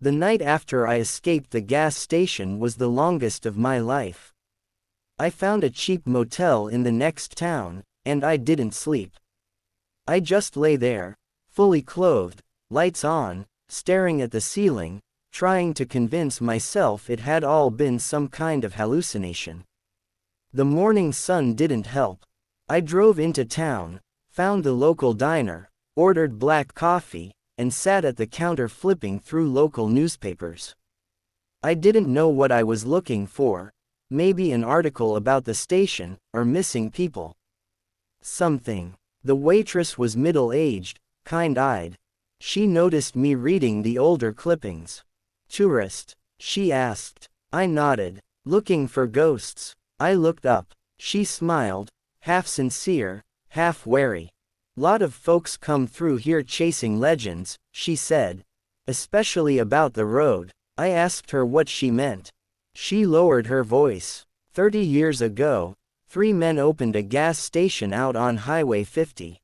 The night after I escaped the gas station was the longest of my life. I found a cheap motel in the next town, and I didn't sleep. I just lay there, fully clothed, lights on, staring at the ceiling, trying to convince myself it had all been some kind of hallucination. The morning sun didn't help. I drove into town, found the local diner, ordered black coffee, and sat at the counter flipping through local newspapers. I didn't know what I was looking for, maybe an article about the station, or missing people. Something. The waitress was middle-aged, kind-eyed. She noticed me reading the older clippings. "Tourist?" she asked. I nodded. "Looking for ghosts?" I looked up. She smiled, half sincere, half wary. "Lot of folks come through here chasing legends," she said. "Especially about the road." I asked her what she meant. She lowered her voice. 30 years ago, 3 men opened a gas station out on Highway 50.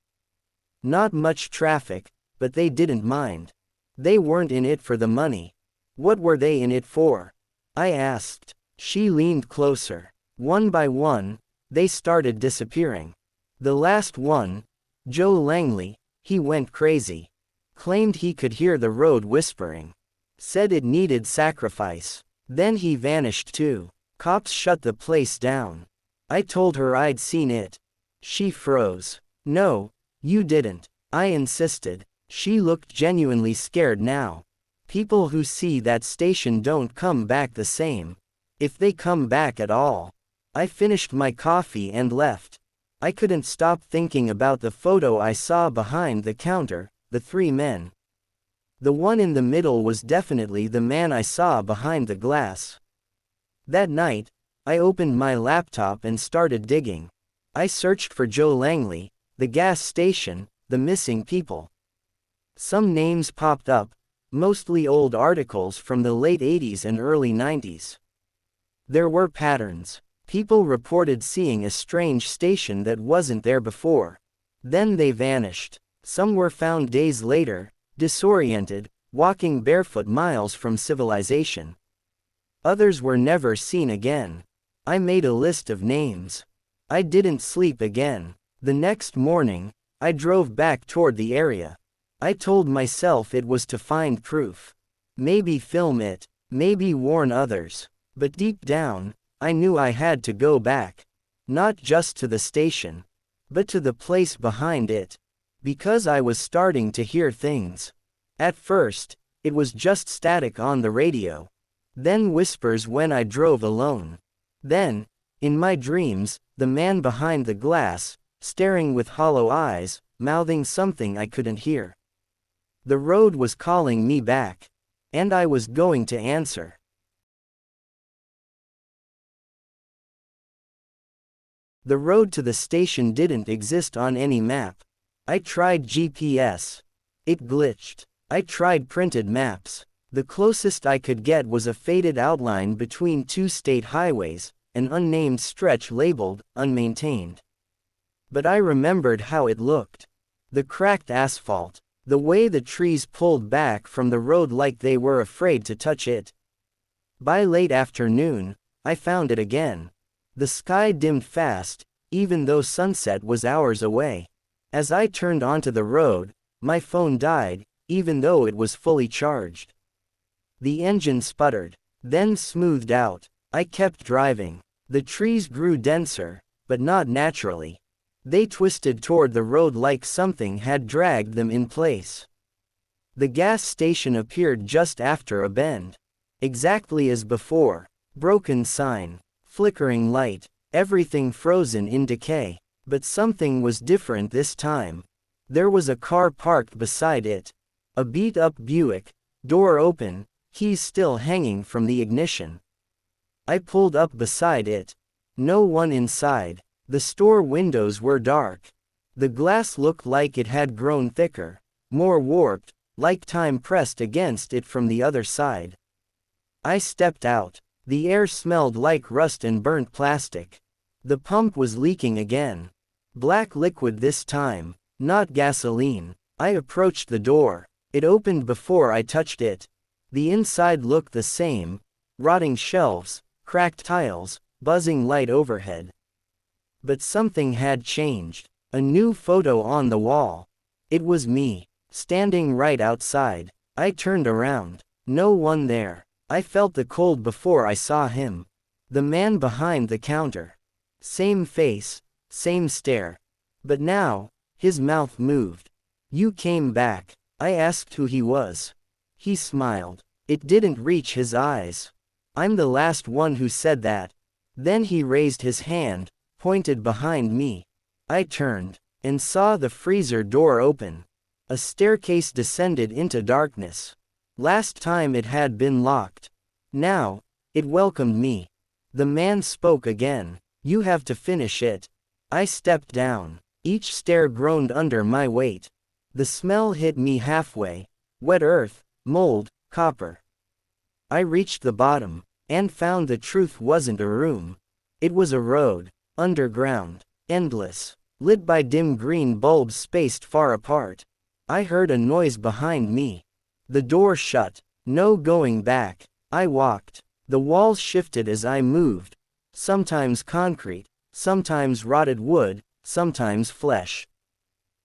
Not much traffic, but they didn't mind. They weren't in it for the money. What were they in it for? I asked. She leaned closer. One by one, they started disappearing. The last one, Joe Langley, he went crazy. Claimed he could hear the road whispering. Said it needed sacrifice. Then he vanished too. Cops shut the place down. I told her I'd seen it. She froze. "No, you didn't," I insisted. She looked genuinely scared now. People who see that station don't come back the same. If they come back at all. I finished my coffee and left. I couldn't stop thinking about the photo I saw behind the counter, the 3 men. The one in the middle was definitely the man I saw behind the glass. That night, I opened my laptop and started digging. I searched for Joe Langley, the gas station, the missing people. Some names popped up, mostly old articles from the late 80s and early 90s. There were patterns. People reported seeing a strange station that wasn't there before. Then they vanished. Some were found days later, disoriented, walking barefoot miles from civilization. Others were never seen again. I made a list of names. I didn't sleep again. The next morning, I drove back toward the area. I told myself it was to find proof. Maybe film it, maybe warn others. But deep down, I knew I had to go back. Not just to the station, but to the place behind it. Because I was starting to hear things. At first, it was just static on the radio. Then whispers when I drove alone. Then, in my dreams, the man behind the glass, staring with hollow eyes, mouthing something I couldn't hear. The road was calling me back. And I was going to answer. The road to the station didn't exist on any map. I tried GPS. It glitched. I tried printed maps. The closest I could get was a faded outline between 2 state highways, an unnamed stretch labeled, unmaintained. But I remembered how it looked. The cracked asphalt. The way the trees pulled back from the road like they were afraid to touch it. By late afternoon, I found it again. The sky dimmed fast, even though sunset was hours away. As I turned onto the road, my phone died, even though it was fully charged. The engine sputtered, then smoothed out. I kept driving. The trees grew denser, but not naturally. They twisted toward the road like something had dragged them in place. The gas station appeared just after a bend. Exactly as before. Broken sign. Flickering light. Everything frozen in decay. But something was different this time. There was a car parked beside it. A beat-up Buick, door open, keys still hanging from the ignition. I pulled up beside it. No one inside. The store windows were dark. The glass looked like it had grown thicker, more warped, like time pressed against it from the other side. I stepped out. The air smelled like rust and burnt plastic. The pump was leaking again. Black liquid this time, not gasoline. I approached the door. It opened before I touched it. The inside looked the same, rotting shelves, cracked tiles, buzzing light overhead. But something had changed. A new photo on the wall. It was me, standing right outside. I turned around. No one there. I felt the cold before I saw him. The man behind the counter. Same face, same stare. But now, his mouth moved. "You came back." I asked who he was. He smiled. It didn't reach his eyes. "I'm the last one who said that." Then he raised his hand, pointed behind me. I turned, and saw the freezer door open. A staircase descended into darkness. Last time it had been locked. Now, it welcomed me. The man spoke again. "You have to finish it." I stepped down. Each stair groaned under my weight. The smell hit me halfway. Wet earth, mold, copper. I reached the bottom, and found the truth wasn't a room. It was a road, underground, endless, lit by dim green bulbs spaced far apart. I heard a noise behind me. The door shut. No going back. I walked. The walls shifted as I moved. Sometimes concrete, sometimes rotted wood, sometimes flesh.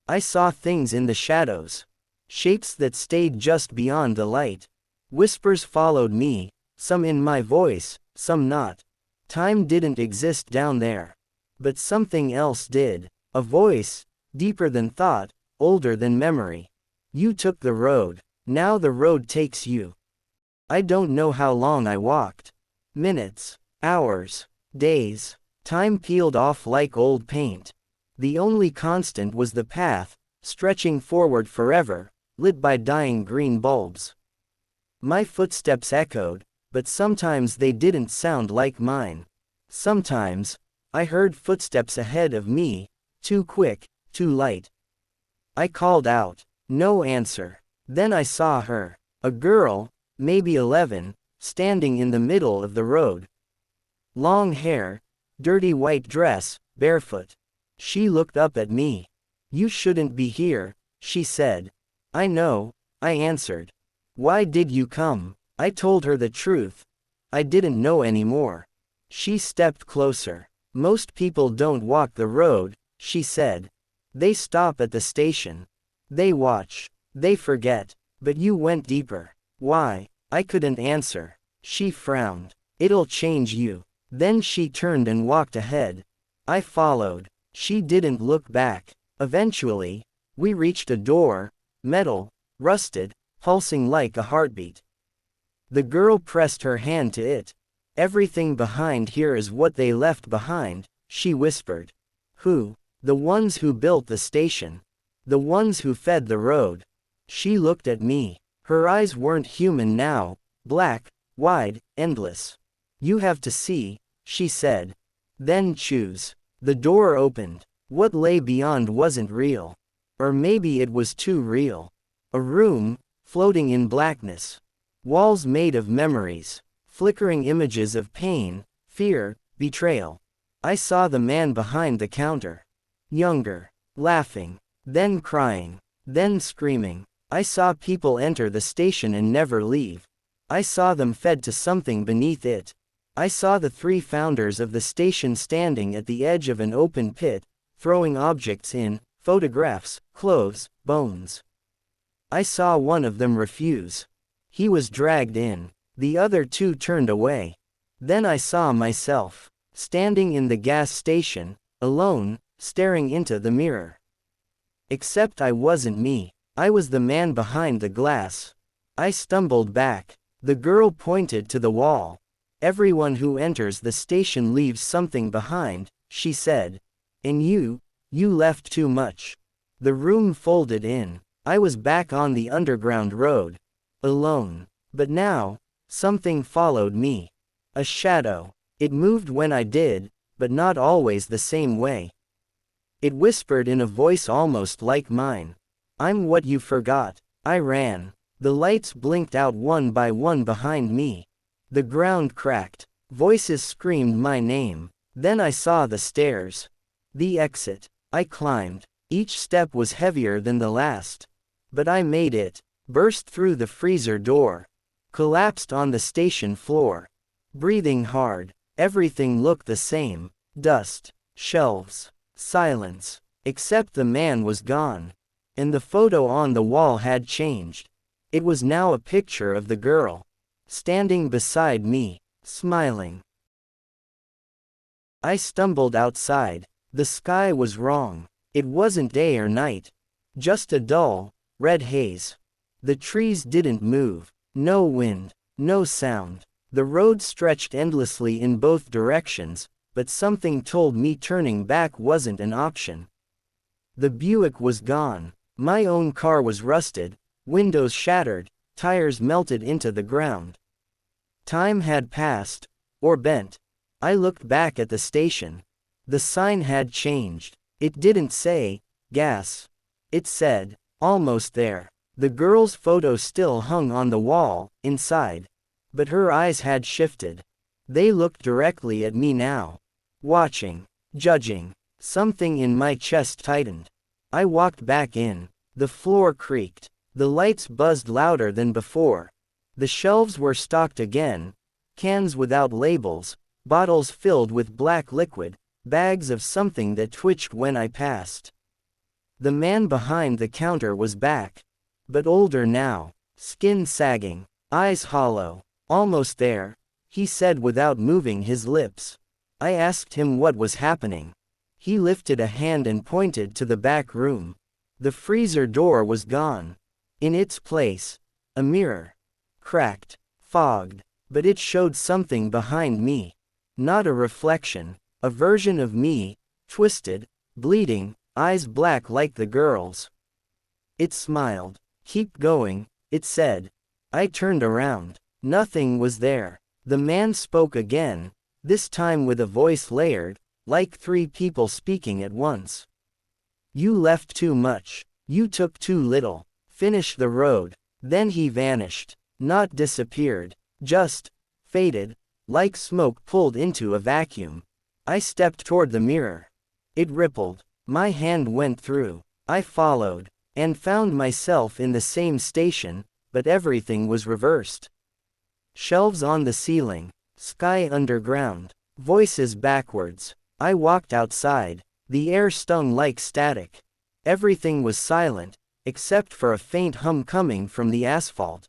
I saw things in the shadows. Shapes that stayed just beyond the light. Whispers followed me, some in my voice, some not. Time didn't exist down there. But something else did. A voice, deeper than thought, older than memory. "You took the road. Now the road takes you." I don't know how long I walked. Minutes, hours, days. Time peeled off like old paint. The only constant was the path, stretching forward forever, lit by dying green bulbs. My footsteps echoed, but sometimes they didn't sound like mine. Sometimes, I heard footsteps ahead of me, too quick, too light. I called out. No answer. Then I saw her. A girl, maybe 11, standing in the middle of the road. Long hair, dirty white dress, barefoot. She looked up at me. "You shouldn't be here," she said. "I know," I answered. "Why did you come?" I told her the truth. I didn't know anymore. She stepped closer. "Most people don't walk the road," she said. "They stop at the station. They watch. They forget. But you went deeper. Why?" I couldn't answer. She frowned. "It'll change you." Then she turned and walked ahead. I followed. She didn't look back. Eventually, we reached a door, metal, rusted, pulsing like a heartbeat. The girl pressed her hand to it. "Everything behind here is what they left behind," she whispered. "Who?" "The ones who built the station. The ones who fed the road." She looked at me. Her eyes weren't human now, black, wide, endless. "You have to see," she said. "Then choose." The door opened. What lay beyond wasn't real. Or maybe it was too real. A room, floating in blackness. Walls made of memories. Flickering images of pain, fear, betrayal. I saw the man behind the counter. Younger. Laughing. Then crying. Then screaming. I saw people enter the station and never leave. I saw them fed to something beneath it. I saw the 3 founders of the station standing at the edge of an open pit, throwing objects in, photographs, clothes, bones. I saw one of them refuse. He was dragged in. The other 2 turned away. Then I saw myself, standing in the gas station, alone, staring into the mirror. Except I wasn't me. I was the man behind the glass. I stumbled back. The girl pointed to the wall. "Everyone who enters the station leaves something behind," she said. "And you left too much." The room folded in. I was back on the underground road. Alone. But now, something followed me. A shadow. It moved when I did, but not always the same way. It whispered in a voice almost like mine. "I'm what you forgot." I ran. The lights blinked out one by one behind me. The ground cracked. Voices screamed my name. Then I saw the stairs. The exit. I climbed. Each step was heavier than the last. But I made it. Burst through the freezer door. collapsed on the station floor. Breathing hard. Everything looked the same. Dust. Shelves. Silence. Except the man was gone. And the photo on the wall had changed. It was now a picture of the girl, standing beside me, smiling. I stumbled outside. The sky was wrong. It wasn't day or night. Just a dull, red haze. The trees didn't move. No wind. No sound. The road stretched endlessly in both directions, but something told me turning back wasn't an option. The Buick was gone. My own car was rusted, windows shattered, tires melted into the ground. Time had passed, or bent. I looked back at the station. The sign had changed. It didn't say, gas. It said, almost there. The girl's photo still hung on the wall, inside. But her eyes had shifted. They looked directly at me now. Watching. Judging. Something in my chest tightened. I walked back in. The floor creaked. The lights buzzed louder than before. The shelves were stocked again. Cans without labels. Bottles filled with black liquid. Bags of something that twitched when I passed. The man behind the counter was back. But older now. Skin sagging. Eyes hollow. Almost there, he said without moving his lips. I asked him what was happening. He lifted a hand and pointed to the back room. The freezer door was gone. In its place, a mirror. Cracked, fogged, but it showed something behind me. Not a reflection, a version of me, twisted, bleeding, eyes black like the girl's. It smiled. Keep going, it said. I turned around. Nothing was there. The man spoke again, this time with a voice layered, like three people speaking at once. You left too much. You took too little. Finish the road. Then he vanished. Not disappeared. Just faded, like smoke pulled into a vacuum. I stepped toward the mirror. It rippled. My hand went through. I followed, and found myself in the same station, but everything was reversed. Shelves on the ceiling. Sky underground. Voices backwards. I walked outside. The air stung like static. Everything was silent, except for a faint hum coming from the asphalt.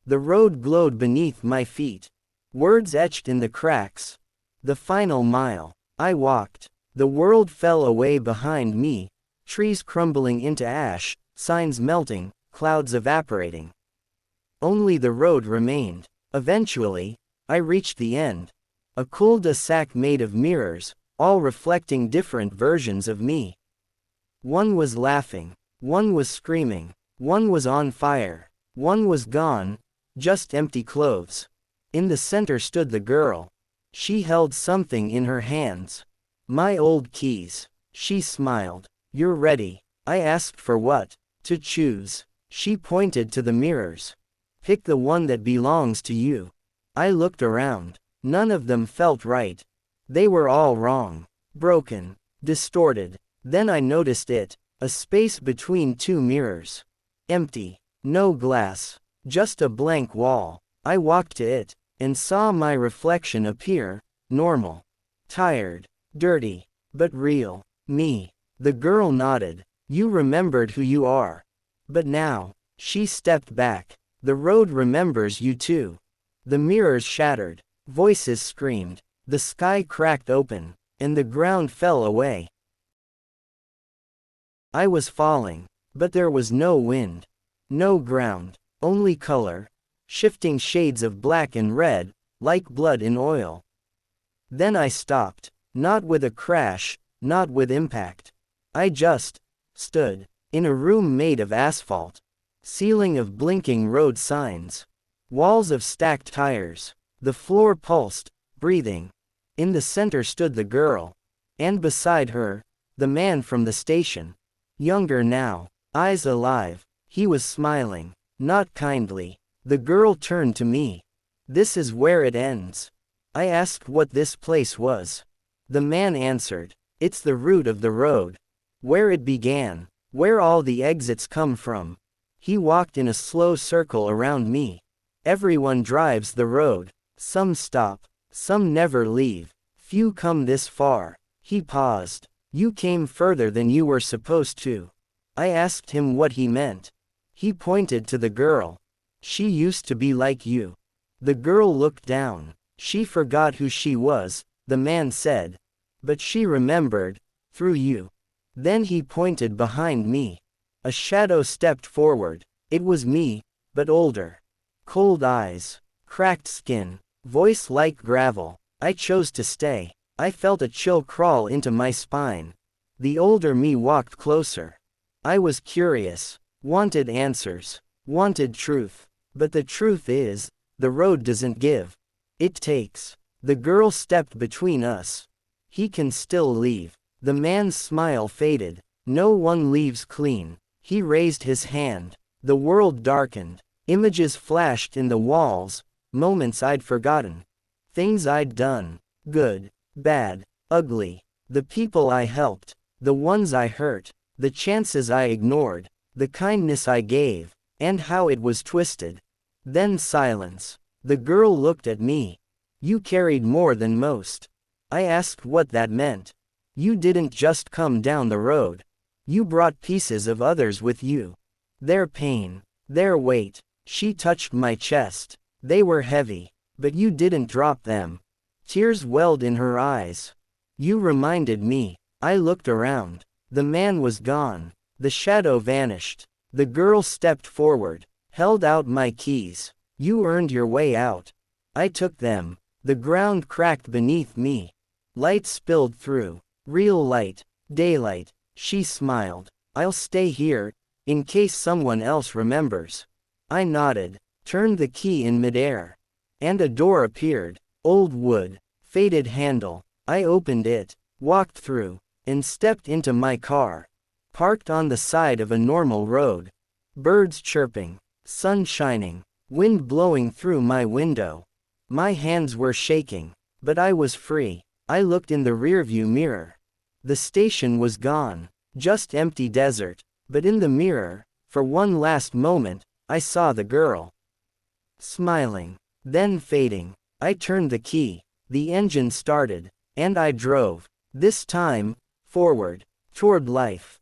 The road glowed beneath my feet. Words etched in the cracks. The final mile. I walked. The world fell away behind me, trees crumbling into ash, signs melting, clouds evaporating. Only the road remained. Eventually, I reached the end. A cul-de-sac made of mirrors, all reflecting different versions of me. One was laughing. One was screaming. One was on fire. One was gone, just empty clothes. In the center stood the girl. She held something in her hands. My old keys. She smiled. You're ready. I asked for what to choose. She pointed to the mirrors. Pick the one that belongs to you. I looked around. None of them felt right. They were all wrong. Broken. Distorted. Then I noticed it. A space between two mirrors. Empty. No glass. Just a blank wall. I walked to it, and saw my reflection appear, normal. Tired. Dirty. But real. Me. The girl nodded. You remembered who you are. But now. She stepped back. The road remembers you too. The mirrors shattered. Voices screamed. The sky cracked open, and the ground fell away. I was falling, but there was no wind. No ground. Only color. Shifting shades of black and red, like blood in oil. Then I stopped. Not with a crash, not with impact. I just stood in a room made of asphalt. Ceiling of blinking road signs. Walls of stacked tires. The floor pulsed, breathing. In the center stood the girl. And beside her, the man from the station. Younger now. Eyes alive. He was smiling. Not kindly. The girl turned to me. This is where it ends. I asked what this place was. The man answered. It's the root of the road. Where it began. Where all the exits come from. He walked in a slow circle around me. Everyone drives the road. Some stop. Some never leave. Few come this far. He paused. You came further than you were supposed to. I asked him what he meant. He pointed to the girl. She used to be like you. The girl looked down. She forgot who she was, the man said. But she remembered, through you. Then he pointed behind me. A shadow stepped forward. It was me, but older. Cold eyes. Cracked skin. Voice like gravel. I chose to stay. I felt a chill crawl into my spine. The older me walked closer. I was curious. Wanted answers. Wanted truth. But the truth is, the road doesn't give. It takes. The girl stepped between us. He can still leave. The man's smile faded. No one leaves clean. He raised his hand. The world darkened. Images flashed in the walls. Moments I'd forgotten. Things I'd done. Good. Bad. Ugly. The people I helped. The ones I hurt. The chances I ignored. The kindness I gave. And how it was twisted. Then silence. The girl looked at me. You carried more than most. I asked what that meant. You didn't just come down the road. You brought pieces of others with you. Their pain. Their weight. She touched my chest. They were heavy. But you didn't drop them. Tears welled in her eyes. You reminded me. I looked around. The man was gone. The shadow vanished. The girl stepped forward. Held out my keys. You earned your way out. I took them. The ground cracked beneath me. Light spilled through. Real light. Daylight. She smiled. I'll stay here, in case someone else remembers. I nodded. Turned the key in midair. And a door appeared. Old wood. Faded handle. I opened it. Walked through. And stepped into my car. Parked on the side of a normal road. Birds chirping. Sun shining. Wind blowing through my window. My hands were shaking. But I was free. I looked in the rearview mirror. The station was gone. Just empty desert. But in the mirror, for one last moment, I saw the girl. Smiling. Then fading. I turned the key. The engine started. And I drove. This time, forward. Toward life.